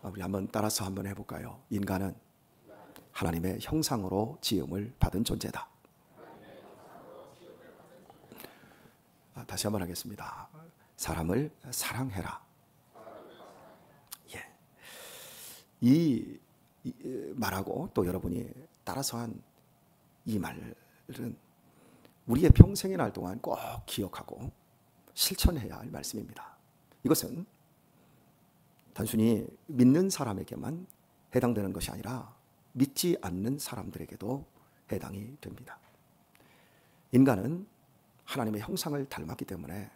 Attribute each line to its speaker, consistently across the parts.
Speaker 1: 우리 한번 따라서 한번 해볼까요? 인간은 하나님의 형상으로 지음을 받은 존재다. 다시 한번 하겠습니다. 사람을 사랑해라. 예. 이 말하고 또 여러분이 따라서 한 이 말은 우리의 평생의 날 동안 꼭 기억하고 실천해야 할 말씀입니다. 이것은 단순히 믿는 사람에게만 해당되는 것이 아니라 믿지 않는 사람들에게도 해당이 됩니다. 인간은 하나님의 형상을 닮았기 때문에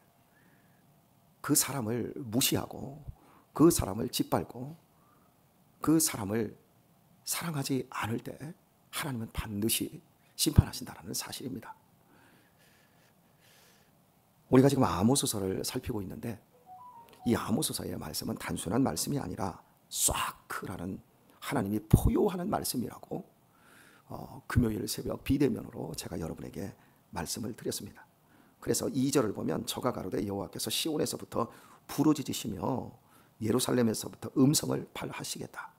Speaker 1: 그 사람을 무시하고 그 사람을 짓밟고 그 사람을 사랑하지 않을 때 하나님은 반드시 심판하신다는 사실입니다. 우리가 지금 아모스서를 살피고 있는데 이 아모스서의 말씀은 단순한 말씀이 아니라 쏴크라는 하나님이 포효하는 말씀이라고 금요일 새벽 비대면으로 제가 여러분에게 말씀을 드렸습니다. 그래서 2절을 보면 저가 가로되 여호와께서 시온에서부터 부르짖으시며 예루살렘에서부터 음성을 발하시겠다.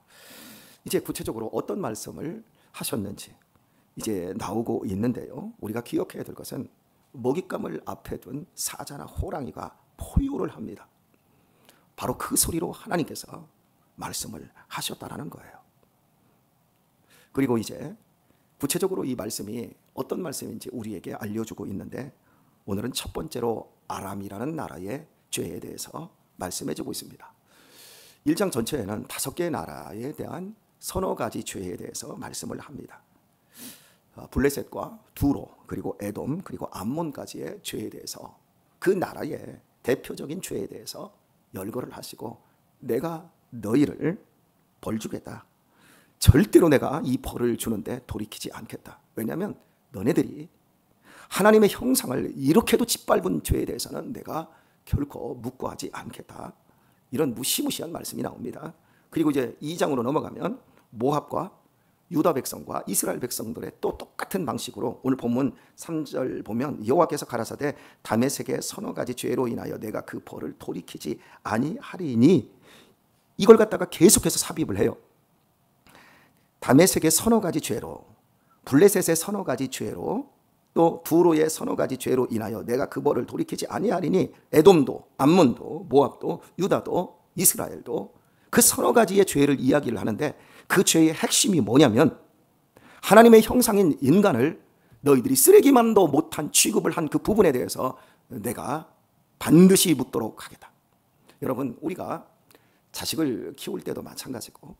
Speaker 1: 이제 구체적으로 어떤 말씀을 하셨는지 이제 나오고 있는데요. 우리가 기억해야 될 것은 먹잇감을 앞에 둔 사자나 호랑이가 포효를 합니다. 바로 그 소리로 하나님께서 말씀을 하셨다라는 거예요. 그리고 이제 구체적으로 이 말씀이 어떤 말씀인지 우리에게 알려주고 있는데 오늘은 첫 번째로 아람이라는 나라의 죄에 대해서 말씀해주고 있습니다. 1장 전체에는 5개의 나라에 대한 서너 가지 죄에 대해서 말씀을 합니다. 블레셋과 두로 그리고 에돔 그리고 암몬까지의 죄에 대해서 그 나라의 대표적인 죄에 대해서 열거를 하시고 내가 너희를 벌 주겠다. 절대로 내가 이 벌을 주는데 돌이키지 않겠다. 왜냐하면 너네들이 하나님의 형상을 이렇게도 짓밟은 죄에 대해서는 내가 결코 묵고하지 않겠다. 이런 무시무시한 말씀이 나옵니다. 그리고 이제 2장으로 넘어가면 모압과 유다 백성과 이스라엘 백성들의 또 똑같은 방식으로 오늘 본문 3절 보면 여호와께서 가라사대 다메섹의 서너 가지 죄로 인하여 내가 그 벌을 돌이키지 아니하리니 이걸 갖다가 계속해서 삽입을 해요. 다메섹의 서너 가지 죄로 블레셋의 서너 가지 죄로 또 두로의 서너 가지 죄로 인하여 내가 그 벌을 돌이키지 아니하리니 에돔도 암몬도 모압도 유다도 이스라엘도 그 서너 가지의 죄를 이야기를 하는데 그 죄의 핵심이 뭐냐면 하나님의 형상인 인간을 너희들이 쓰레기만도 못한 취급을 한 그 부분에 대해서 내가 반드시 묻도록 하겠다. 여러분 우리가 자식을 키울 때도 마찬가지고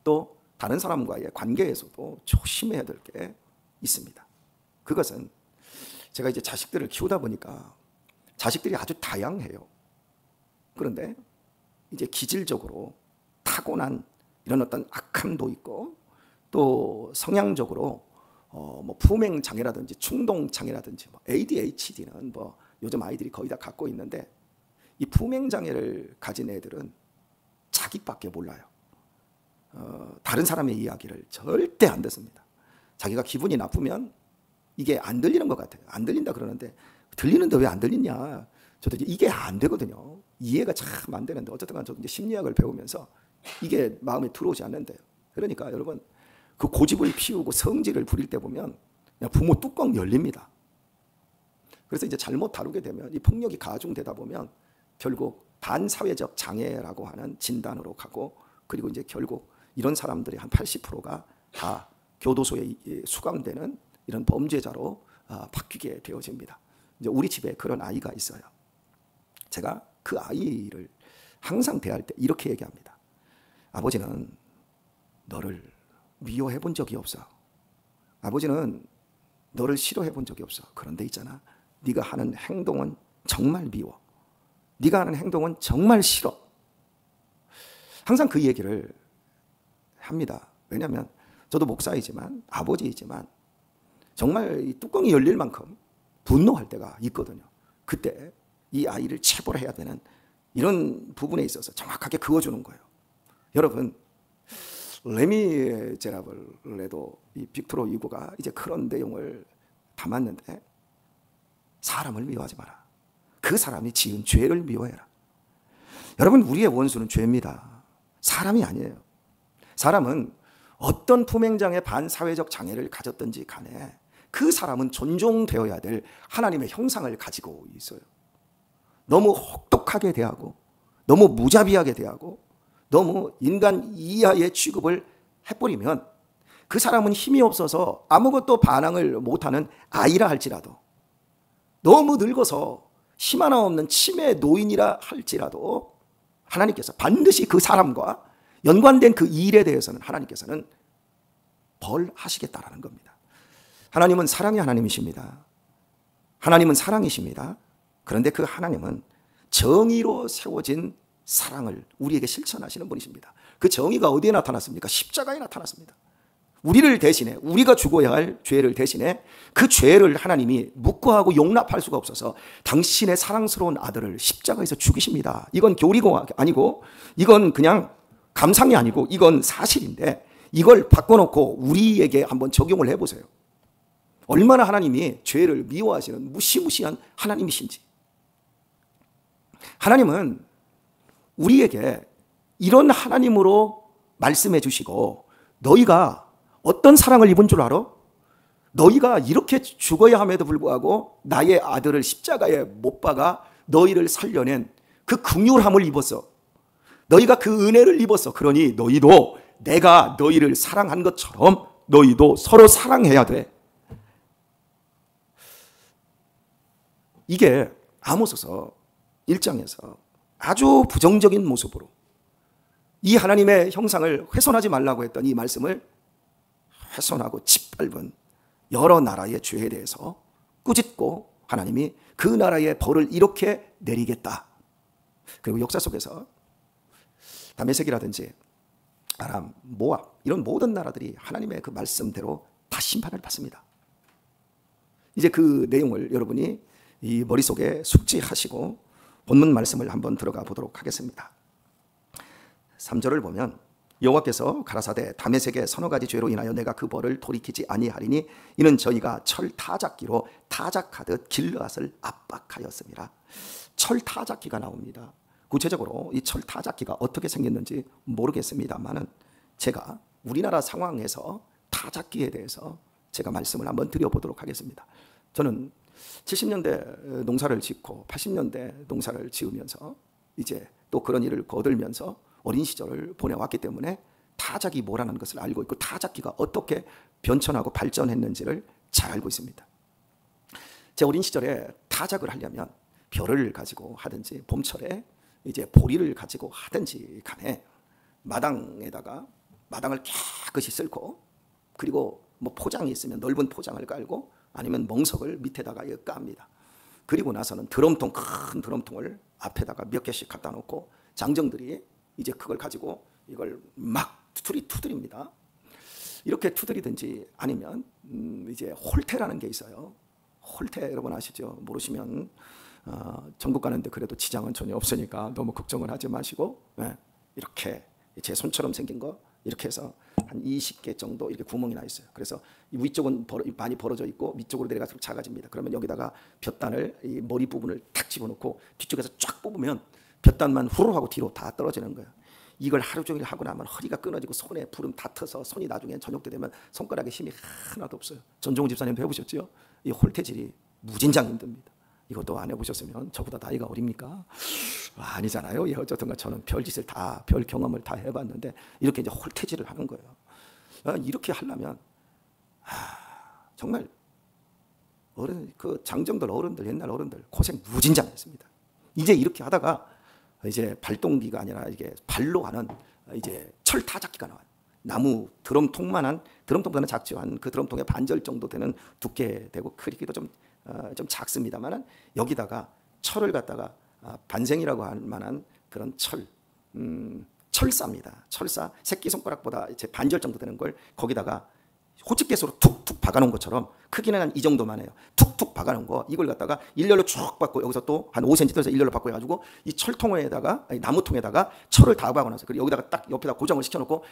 Speaker 1: 또 다른 사람과의 관계에서도 조심해야 될 게 있습니다. 그것은 제가 이제 자식들을 키우다 보니까 자식들이 아주 다양해요. 그런데 이제 기질적으로 타고난 이런 어떤 악함도 있고 또 성향적으로 뭐 품행 장애라든지 충동 장애라든지 뭐 ADHD는 뭐 요즘 아이들이 거의 다 갖고 있는데 이 품행 장애를 가진 애들은 자기밖에 몰라요. 다른 사람의 이야기를 절대 안 듣습니다. 자기가 기분이 나쁘면 이게 안 들리는 것 같아요. 안 들린다 그러는데 들리는데 왜 안 들리냐? 저도 이게 안 되거든요. 이해가 참 안 되는데 어쨌든 저도 이제 심리학을 배우면서 이게 마음에 들어오지 않는데요. 그러니까 여러분 그 고집을 피우고 성질을 부릴 때 보면 그냥 부모 뚜껑 열립니다. 그래서 이제 잘못 다루게 되면 이 폭력이 가중되다 보면 결국 반사회적 장애라고 하는 진단으로 가고 그리고 이제 결국 이런 사람들의 한 80%가 다 교도소에 수감되는 이런 범죄자로 바뀌게 되어집니다. 이제 우리 집에 그런 아이가 있어요. 제가 그 아이를 항상 대할 때 이렇게 얘기합니다. 아버지는 너를 미워해 본 적이 없어. 아버지는 너를 싫어해 본 적이 없어. 그런데 있잖아. 네가 하는 행동은 정말 미워. 네가 하는 행동은 정말 싫어. 항상 그 얘기를 합니다. 왜냐하면 저도 목사이지만 아버지이지만 정말 이 뚜껑이 열릴 만큼 분노할 때가 있거든요. 그때 이 아이를 체벌 해야 되는 이런 부분에 있어서 정확하게 그어주는 거예요. 여러분 레미제라블에도 이 빅토르 유고가 이제 그런 내용을 담았는데 사람을 미워하지 마라. 그 사람이 지은 죄를 미워해라. 여러분 우리의 원수는 죄입니다. 사람이 아니에요. 사람은 어떤 품행장애 반사회적 장애를 가졌든지 간에 그 사람은 존중되어야 될 하나님의 형상을 가지고 있어요. 너무 혹독하게 대하고 너무 무자비하게 대하고 너무 인간 이하의 취급을 해버리면 그 사람은 힘이 없어서 아무것도 반항을 못하는 아이라 할지라도, 너무 늙어서 힘 하나 없는 치매 노인이라 할지라도 하나님께서 반드시 그 사람과 연관된 그 일에 대해서는 하나님께서는 벌하시겠다라는 겁니다. 하나님은 사랑의 하나님이십니다. 하나님은 사랑이십니다. 그런데 그 하나님은 정의로 세워진 사랑을 우리에게 실천하시는 분이십니다. 그 정의가 어디에 나타났습니까? 십자가에 나타났습니다. 우리를 대신해, 우리가 죽어야 할 죄를 대신해 그 죄를 하나님이 묵과하고 용납할 수가 없어서 당신의 사랑스러운 아들을 십자가에서 죽이십니다. 이건 교리가 아니고, 이건 그냥 감상이 아니고, 이건 사실인데, 이걸 바꿔놓고 우리에게 한번 적용을 해보세요. 얼마나 하나님이 죄를 미워하시는 무시무시한 하나님이신지. 하나님은 우리에게 이런 하나님으로 말씀해 주시고, 너희가 어떤 사랑을 입은 줄 알아? 너희가 이렇게 죽어야 함에도 불구하고 나의 아들을 십자가에 못 박아 너희를 살려낸 그 긍휼함을 입었어. 너희가 그 은혜를 입었어. 그러니 너희도 내가 너희를 사랑한 것처럼 너희도 서로 사랑해야 돼. 이게 아모스서 1장에서 아주 부정적인 모습으로 이 하나님의 형상을 훼손하지 말라고 했던 이 말씀을 훼손하고 짓밟은 여러 나라의 죄에 대해서 꾸짖고 하나님이 그 나라의 벌을 이렇게 내리겠다. 그리고 역사 속에서 다메섹이라든지 아람, 모압 이런 모든 나라들이 하나님의 그 말씀대로 다 심판을 받습니다. 이제 그 내용을 여러분이 이 머릿속에 숙지하시고 본문 말씀을 한번 들어가 보도록 하겠습니다. 3절을 보면 여호와께서 가라사대 다메섹의 서너 가지 죄로 인하여 내가 그 벌을 돌이키지 아니하리니 이는 저희가 철 타작기로 타작하듯 길르앗을 압박하였습니다. 철 타작기가 나옵니다. 구체적으로 이 철 타작기가 어떻게 생겼는지 모르겠습니다만은 제가 우리나라 상황에서 타작기에 대해서 제가 말씀을 한번 드려보도록 하겠습니다. 저는 70년대 농사를 짓고 80년대 농사를 지으면서 이제 또 그런 일을 거들면서 어린 시절을 보내왔기 때문에 타작이 뭐라는 것을 알고 있고 타작기가 어떻게 변천하고 발전했는지를 잘 알고 있습니다. 제 어린 시절에 타작을 하려면 벼를 가지고 하든지 봄철에 이제 보리를 가지고 하든지 간에 마당에다가 마당을 깨끗이 쓸고 그리고 뭐 포장이 있으면 넓은 포장을 깔고 아니면 멍석을 밑에다가 깝니다. 그리고 나서는 드럼통, 큰 드럼통을 앞에다가 몇 개씩 갖다 놓고 장정들이 이제 그걸 가지고 이걸 막 투드립니다. 이렇게 투드리든지 아니면 이제 홀태라는 게 있어요. 홀태 여러분 아시죠? 모르시면 전국 가는데 그래도 지장은 전혀 없으니까 너무 걱정을 하지 마시고 이렇게 제 손처럼 생긴 거 이렇게 해서 한 20개 정도 이렇게 구멍이 나 있어요. 그래서 위쪽은 많이 벌어져 있고 밑쪽으로 내려가서 작아집니다. 그러면 여기다가 볕단을 이 머리 부분을 탁 집어넣고 뒤쪽에서 쫙 뽑으면 볕단만 후루룩 하고 뒤로 다 떨어지는 거예요. 이걸 하루 종일 하고 나면 허리가 끊어지고 손에 부름 다 터서 손이 나중에 저녁 때 되면 손가락에 힘이 하나도 없어요. 전종훈 집사님도 해보셨죠? 이 홀태질이 무진장 힘듭니다. 이것도 안 해보셨으면 저보다 나이가 어립니까? 아니잖아요. 예, 어쨌든 저는 별짓을 다, 별 경험을 다 해봤는데 이렇게 이제 홀태질을 하는 거예요. 이렇게 하려면 정말 그 장정들 어른들 옛날 어른들 고생 무진장했습니다. 이제 이렇게 하다가 이제 발동기가 아니라 이게 발로 하는 이제 철 타작기가 나와요. 나무 드럼통만한 드럼통보다는 작죠. 한 그 드럼통의 반절 정도 되는 두께 되고 크기도 좀 작습니다만은 여기다가 철을 갖다가 반생이라고 할 만한 그런 철사입니다. 철사 새끼손가락보다 제 반절 정도 되는 걸 거기다가 호집개수로 툭툭 박아놓은 것처럼 크기는 한 이 정도만 해요. 툭툭 박아놓은 거 이걸 갖다가 일렬로 쭉 받고 여기서 또 한 5cm 떨어져 일렬로 받고 해가지고 이 철통에다가 나무통에다가 철을 다 박아놔서 그리고 여기다가 딱 옆에다 고정을 시켜놓고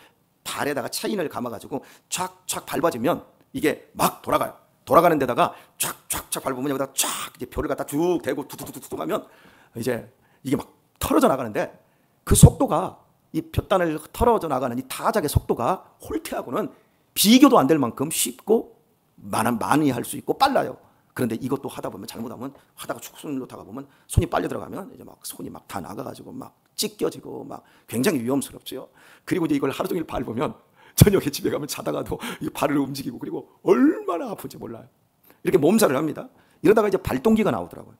Speaker 1: 발에다가 차인을 감아가지고 쫙쫙 밟아주면 이게 막 돌아가요. 돌아가는 데다가 쫙쫙쫙 밟으면 여기다 쫙 이제 벼를 갖다 쭉 대고 툭툭툭툭 하면 이제 이게 막 털어져 나가는데 그 속도가 이 볕단을 털어져 나가는 이 타작의 속도가 홀태하고는 비교도 안 될 만큼 쉽고 많이 할 수 있고 빨라요. 그런데 이것도 하다 보면 잘못하면 하다가 축손을 놓다가 보면 손이 빨려 들어가면 이제 막 손이 막 다 나가가지고 막 찢겨지고 막 굉장히 위험스럽죠. 그리고 이제 이걸 하루 종일 밟으면 저녁에 집에 가면 자다가도 이 발을 움직이고 그리고 얼마나 아픈지 몰라요. 이렇게 몸살을 합니다. 이러다가 이제 발동기가 나오더라고요.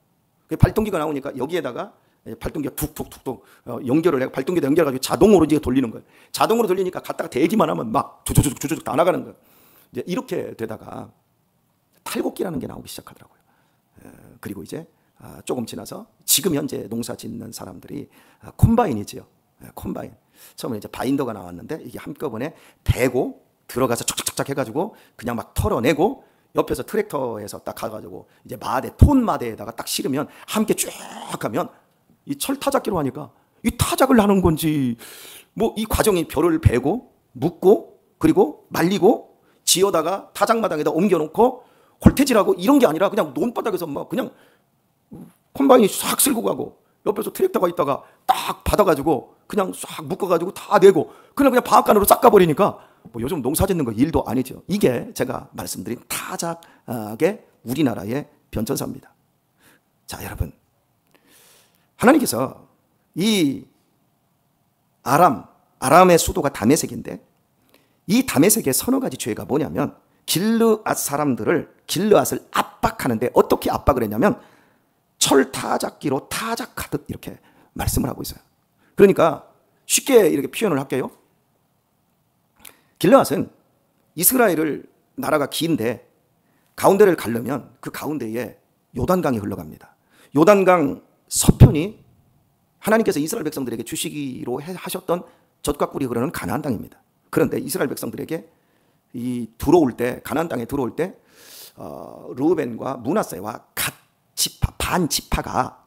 Speaker 1: 발동기가 나오니까 여기에다가 발동기가 툭툭툭툭 연결을 해고 발동기에다 연결해가지고 자동으로 이제 돌리는 거예요. 자동으로 돌리니까 갔다가 대기만 하면 막 조조조조조조 다 나가는 거예요. 이제 이렇게 되다가 탈곡기라는 게 나오기 시작하더라고요. 그리고 이제 조금 지나서 지금 현재 농사 짓는 사람들이 콤바인이지요. 콤바인. 처음에 이제 바인더가 나왔는데 이게 한꺼번에 대고 들어가서 촉촉촉 해가지고 그냥 막 털어내고 옆에서 트랙터에서 딱 가가지고 이제 마대, 톤 마대에다가 딱 실으면 함께 쭉 하면 이 철타작기로 하니까 이 타작을 하는 건지 뭐 이 과정이 벼를 베고 묶고 그리고 말리고 지어다가 타작마당에다 옮겨놓고 홀태질하고 이런 게 아니라 그냥 논바닥에서 막 그냥 콤바인이 싹 쓸고 가고 옆에서 트랙터가 있다가 딱 받아가지고 그냥 싹 묶어가지고 다 내고 그냥 방앗간으로 싹 가버리니까 뭐 요즘 농사 짓는 거 일도 아니죠. 이게 제가 말씀드린 타작의 우리나라의 변천사입니다. 자, 여러분, 하나님께서 이 아람의 수도가 다메섹인데 이 다메섹의 서너 가지 죄가 뭐냐면 길르앗을 압박하는데 어떻게 압박을 했냐면 철타작기로 타작하듯 이렇게 말씀을 하고 있어요. 그러니까 쉽게 이렇게 표현을 할게요. 길르앗은 이스라엘을 나라가 긴데 가운데를 가려면 그 가운데에 요단강이 흘러갑니다. 요단강 서편이 하나님께서 이스라엘 백성들에게 주시기로 하셨던 젖과 꿀이 흐르는 가나안 땅입니다. 그런데 이스라엘 백성들에게 들어올 때 가나안 땅에 들어올 때 르우벤과 므낫세와 갓 지파 반 지파가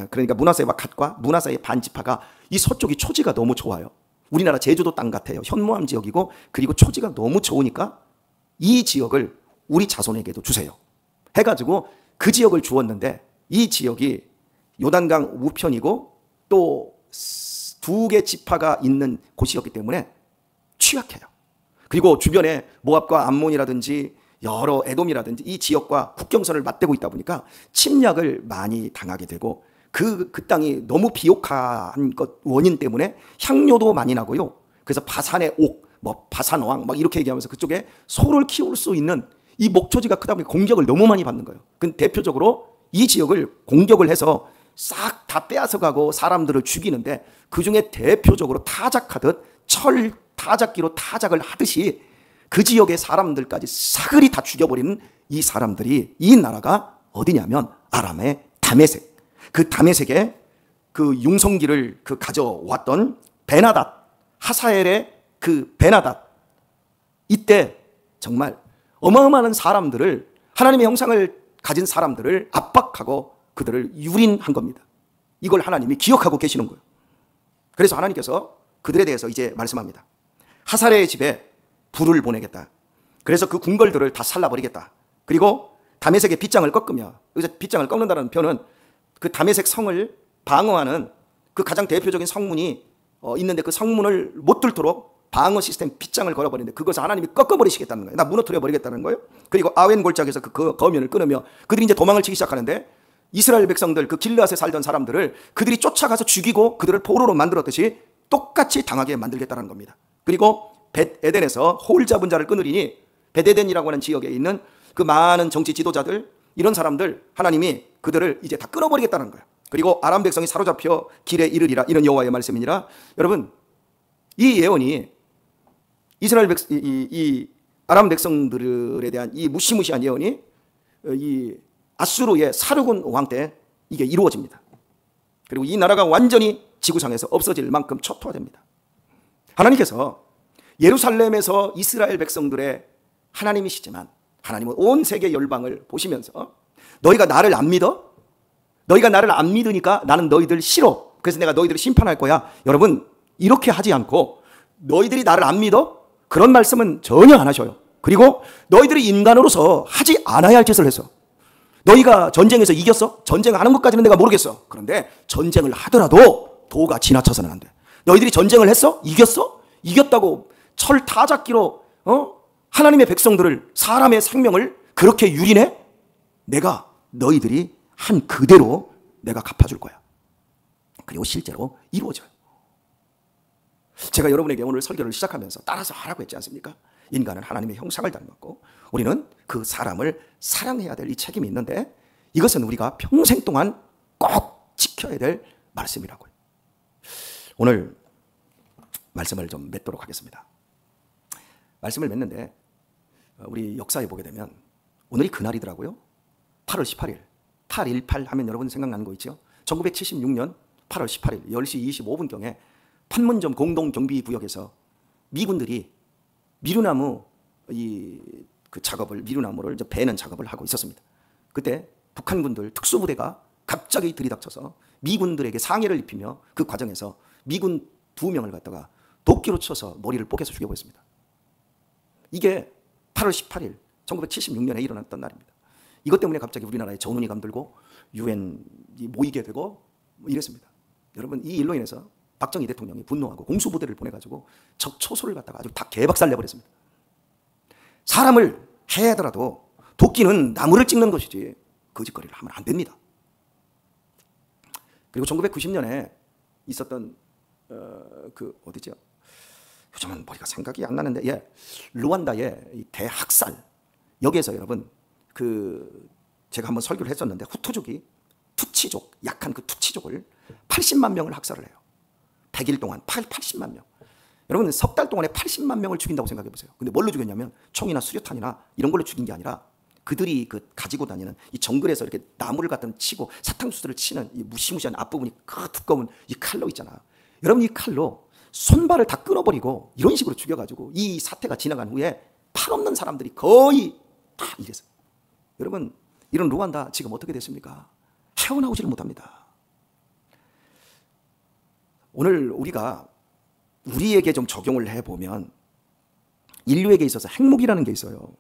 Speaker 1: 그러니까 므낫세와 갓과 므낫세의 반 지파가 이 서쪽이 초지가 너무 좋아요. 우리나라 제주도 땅 같아요. 현무암 지역이고 그리고 초지가 너무 좋으니까 이 지역을 우리 자손에게도 주세요 해가지고 그 지역을 주었는데 이 지역이 요단강 우편이고 또 두 개 지파가 있는 곳이었기 때문에 취약해요. 그리고 주변에 모압과 암몬이라든지 여러 에돔이라든지 이 지역과 국경선을 맞대고 있다 보니까 침략을 많이 당하게 되고 그 땅이 너무 비옥한 것 원인 때문에 향료도 많이 나고요. 그래서 바산의 옥, 바산왕 막 이렇게 얘기하면서 그쪽에 소를 키울 수 있는 이 목초지가 크다 보니 공격을 너무 많이 받는 거예요. 그 대표적으로 이 지역을 공격을 해서 싹 다 빼앗아 가고 사람들을 죽이는데 그중에 대표적으로 타작하듯 철 타작기로 타작을 하듯이 그 지역의 사람들까지 사그리 다 죽여버리는 이 사람들이 이 나라가 어디냐면 아람의 다메섹. 그 다메섹에 그 융성기를 가져왔던 베나닷, 하사엘의 그 베나닷, 이때 정말 어마어마한 사람들을 하나님의 형상을 가진 사람들을 압박하고 그들을 유린한 겁니다. 이걸 하나님이 기억하고 계시는 거예요. 그래서 하나님께서 그들에 대해서 이제 말씀합니다. 하사엘의 집에 불을 보내겠다. 그래서 그 궁궐들을 다 살라버리겠다. 그리고 다메섹의 빗장을 꺾으며, 여기서 빗장을 꺾는다는 표현은 그 다메섹 성을 방어하는 그 가장 대표적인 성문이 있는데 그 성문을 못 뚫도록 방어 시스템 빗장을 걸어버리는데 그것을 하나님이 꺾어버리시겠다는 거예요. 나 무너뜨려 버리겠다는 거예요. 그리고 아웬 골짜기에서 그 거면을 끊으며 그들이 이제 도망을 치기 시작하는데 이스라엘 백성들 그 길르앗에 살던 사람들을 그들이 쫓아가서 죽이고 그들을 포로로 만들었듯이 똑같이 당하게 만들겠다는 겁니다. 그리고 벳에덴에서 홀 잡은 자를 끊으리니 벳에덴이라고 하는 지역에 있는 그 많은 정치 지도자들 이런 사람들 하나님이 그들을 이제 다 끊어버리겠다는 거예요. 그리고 아람 백성이 사로잡혀 길에 이르리라 이런 여호와의 말씀이니라. 여러분 이 예언이 이스라엘 이 아람 백성들에 대한 이 무시무시한 예언이 이 아수르의 사르곤 왕 때 이게 이루어집니다. 그리고 이 나라가 완전히 지구상에서 없어질 만큼 초토화됩니다. 하나님께서 예루살렘에서 이스라엘 백성들의 하나님이시지만 하나님은 온 세계 열방을 보시면서 너희가 나를 안 믿어? 너희가 나를 안 믿으니까 나는 너희들 싫어. 그래서 내가 너희들을 심판할 거야. 여러분 이렇게 하지 않고 너희들이 나를 안 믿어? 그런 말씀은 전혀 안 하셔요. 그리고 너희들이 인간으로서 하지 않아야 할 짓을 했어. 너희가 전쟁에서 이겼어? 전쟁하는 것까지는 내가 모르겠어. 그런데 전쟁을 하더라도 도가 지나쳐서는 안 돼. 너희들이 전쟁을 했어? 이겼어? 이겼다고 철 타작기로 하나님의 백성들을, 사람의 생명을 그렇게 유린해? 내가 너희들이 한 그대로 내가 갚아줄 거야. 그리고 실제로 이루어져요. 제가 여러분에게 오늘 설교를 시작하면서 따라서 하라고 했지 않습니까? 인간은 하나님의 형상을 닮았고 우리는 그 사람을 사랑해야 될 이 책임이 있는데, 이것은 우리가 평생 동안 꼭 지켜야 될 말씀이라고요. 오늘 말씀을 좀 맺도록 하겠습니다. 말씀을 맺는데 우리 역사에 보게 되면 오늘이 그날이더라고요. 8월 18일 8.18 하면 여러분 생각나는 거 있죠? 1976년 8월 18일 10시 25분경에 판문점 공동경비구역에서 미군들이 미루나무 그 작업을, 미루나무를 이제 베는 작업을 하고 있었습니다. 그때 북한군들 특수부대가 갑자기 들이닥쳐서 미군들에게 상해를 입히며 그 과정에서 미군 2명을 갖다가 도끼로 쳐서 머리를 뽀개서 죽여버렸습니다. 이게 8월 18일 1976년에 일어났던 날입니다. 이것 때문에 갑자기 우리나라에 전운이 감돌고 유엔이 모이게 되고 이랬습니다. 여러분, 이 일로 인해서 박정희 대통령이 분노하고 공수부대를 보내가지고 적 초소를 갖다가 아주 다 개박살 내버렸습니다. 사람을 해야더라도 도끼는 나무를 찍는 것이지 거짓거리를 하면 안 됩니다. 그리고 1990년에 있었던 그 어디죠? 요즘은 머리가 생각이 안 나는데, 루안다의 이 대학살, 여기에서 여러분 제가 한번 설교를 했었는데, 후투족이 투치족, 약한 그 투치족을 80만 명을 학살을 해요. 100일 동안 80만 명. 여러분, 석 달 동안에 80만 명을 죽인다고 생각해 보세요. 근데 뭘로 죽였냐면 총이나 수류탄이나 이런 걸로 죽인 게 아니라 그들이 가지고 다니는 이 정글에서 이렇게 나무를 갖다 치고 사탕수수를 치는 이 무시무시한 앞부분이 그 두꺼운 이 칼로 있잖아. 여러분, 이 칼로 손발을 다 끊어버리고 이런 식으로 죽여가지고 이 사태가 지나간 후에 팔 없는 사람들이 거의 다 이랬어요. 여러분, 이런 루안다 지금 어떻게 됐습니까? 헤어나오지를 못합니다. 오늘 우리가 우리에게 좀 적용을 해보면 인류에게 있어서 핵무기라는 게 있어요.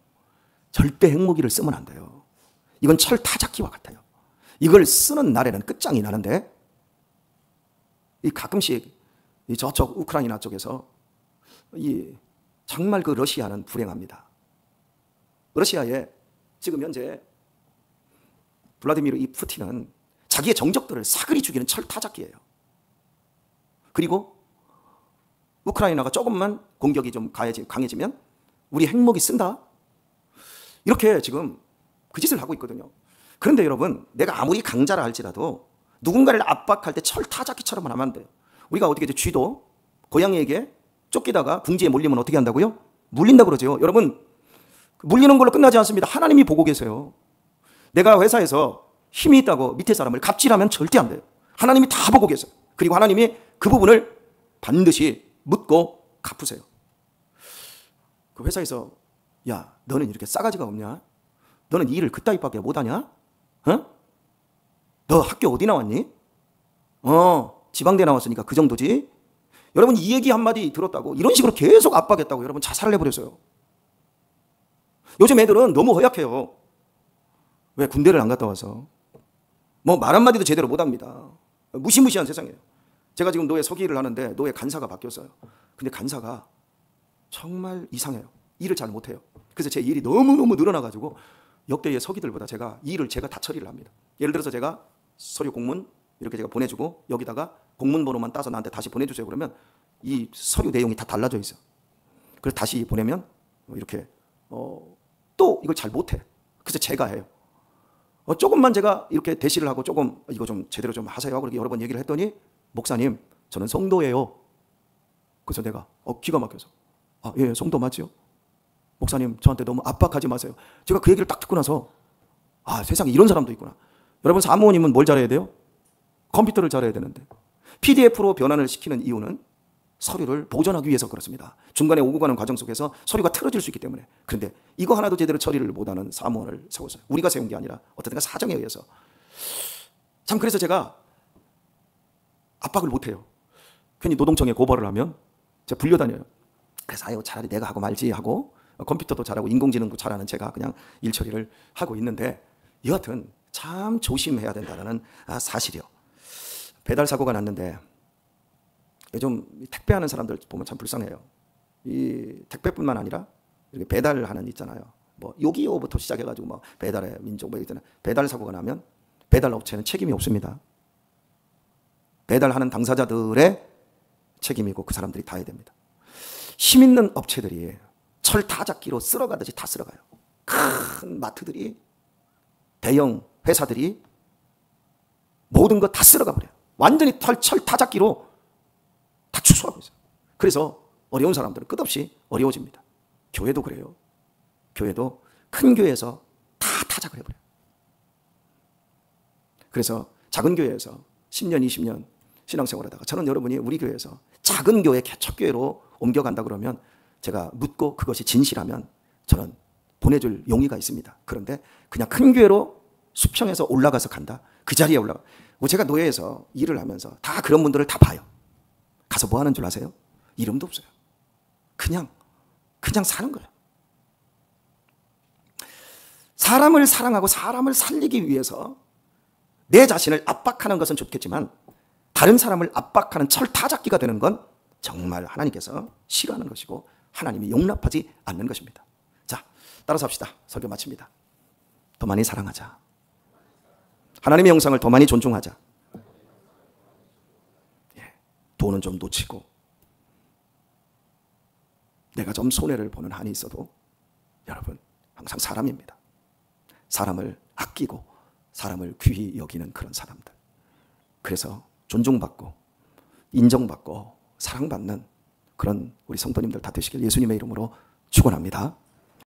Speaker 1: 절대 핵무기를 쓰면 안 돼요. 이건 철 타작기와 같아요. 이걸 쓰는 날에는 끝장이 나는데, 가끔씩 저쪽 우크라이나 쪽에서 정말 그 러시아는 불행합니다. 러시아에 지금 현재 블라디미르 이 푸틴은 자기의 정적들을 사그리 죽이는 철 타작기예요. 그리고 우크라이나가 조금만 공격이 좀 강해지면 우리 핵무기 쓴다? 이렇게 지금 그 짓을 하고 있거든요. 그런데 여러분, 내가 아무리 강자라 할지라도 누군가를 압박할 때 철 타작기처럼 하면 안 돼요. 우리가 어떻게 이제 쥐도 고양이에게 쫓기다가 궁지에 몰리면 어떻게 한다고요? 물린다고 그러죠. 여러분, 물리는 걸로 끝나지 않습니다. 하나님이 보고 계세요. 내가 회사에서 힘이 있다고 밑에 사람을 갑질하면 절대 안 돼요. 하나님이 다 보고 계세요. 그리고 하나님이 그 부분을 반드시 묻고 갚으세요. 그 회사에서, 야, 너는 이렇게 싸가지가 없냐? 너는 이 일을 그따위밖에 못하냐? 너 학교 어디 나왔니? 지방대 나왔으니까 그 정도지. 여러분, 이 얘기 한마디 들었다고 이런 식으로 계속 압박했다고 여러분 자살을 해버렸어요. 요즘 애들은 너무 허약해요. 왜? 군대를 안 갔다 와서 뭐 말 한마디도 제대로 못합니다. 무시무시한 세상이에요. 제가 지금 노예 서기를 하는데 노예 간사가 바뀌었어요. 근데 간사가 정말 이상해요. 일을 잘 못해요. 그래서 제 일이 너무너무 늘어나가지고 역대의 서기들보다 제가 다 처리를 합니다. 예를 들어서 제가 서류 공문 이렇게 제가 보내주고 여기다가 공문 번호만 따서 나한테 다시 보내주세요 그러면 이 서류 내용이 다 달라져 있어. 그래서 다시 보내면 이렇게 또 이걸 잘 못해. 그래서 제가 해요. 조금만 제가 이렇게 대시를 하고 조금 이거 좀 제대로 좀 하세요 하고 이렇게 여러 번 얘기를 했더니, 목사님, 저는 성도예요. 그래서 내가 기가 막혀서, 예, 성도 맞죠? 목사님, 저한테 너무 압박하지 마세요. 제가 그 얘기를 딱 듣고 나서, 세상에 이런 사람도 있구나. 여러분, 사무원님은 뭘 잘해야 돼요? 컴퓨터를 잘해야 되는데, PDF로 변환을 시키는 이유는 서류를 보존하기 위해서 그렇습니다. 중간에 오고 가는 과정 속에서 서류가 틀어질 수 있기 때문에. 그런데 이거 하나도 제대로 처리를 못하는 사무원을 세웠어요. 우리가 세운 게 아니라 어떤 데가 사정에 의해서. 참, 그래서 제가 압박을 못해요. 괜히 노동청에 고발을 하면 제가 불려다녀요. 그래서 차라리 내가 하고 말지 하고, 컴퓨터도 잘하고 인공지능도 잘하는 제가 그냥 일 처리를 하고 있는데, 여하튼 참 조심해야 된다는 사실이요. 배달 사고가 났는데 요즘 택배하는 사람들 보면 참 불쌍해요. 이 택배뿐만 아니라 이렇게 배달하는 있잖아요. 뭐 요기요부터 시작해가지고 뭐 배달의 민족 뭐 있잖아요. 배달 사고가 나면 배달 업체는 책임이 없습니다. 배달하는 당사자들의 책임이고 그 사람들이 다 해야 됩니다. 힘 있는 업체들이 철 타작기로 쓸어가듯이 다 쓸어가요. 큰 마트들이, 대형 회사들이 모든 거 다 쓸어가 버려요. 완전히 철 타작기로 다 추수하고 있어요. 그래서 어려운 사람들은 끝없이 어려워집니다. 교회도 그래요. 교회도 큰 교회에서 다 타작을 해버려요. 그래서 작은 교회에서 10년, 20년 신앙생활 하다가 저는 여러분이 우리 교회에서 작은 교회, 첫 교회로 옮겨간다 그러면 제가 묻고 그것이 진실하면 저는 보내줄 용의가 있습니다. 그런데 그냥 큰 교회로 수평에서 올라가서 간다. 그 자리에 올라가. 제가 노예에서 일을 하면서 다 그런 분들을 다 봐요. 가서 뭐 하는 줄 아세요? 이름도 없어요. 그냥 사는 거예요. 사람을 사랑하고 사람을 살리기 위해서 내 자신을 압박하는 것은 좋겠지만 다른 사람을 압박하는 철타작기가 되는 건 정말 하나님께서 싫어하는 것이고 하나님이 용납하지 않는 것입니다. 자, 따라서 합시다. 설교 마칩니다. 더 많이 사랑하자. 하나님의 형상을 더 많이 존중하자. 돈은 좀 놓치고 내가 좀 손해를 보는 한이 있어도 여러분 항상 사람입니다. 사람을 아끼고 사람을 귀히 여기는 그런 사람들. 그래서 존중받고 인정받고 사랑받는 그런 우리 성도님들 다 되시길 예수님의 이름으로 축원합니다.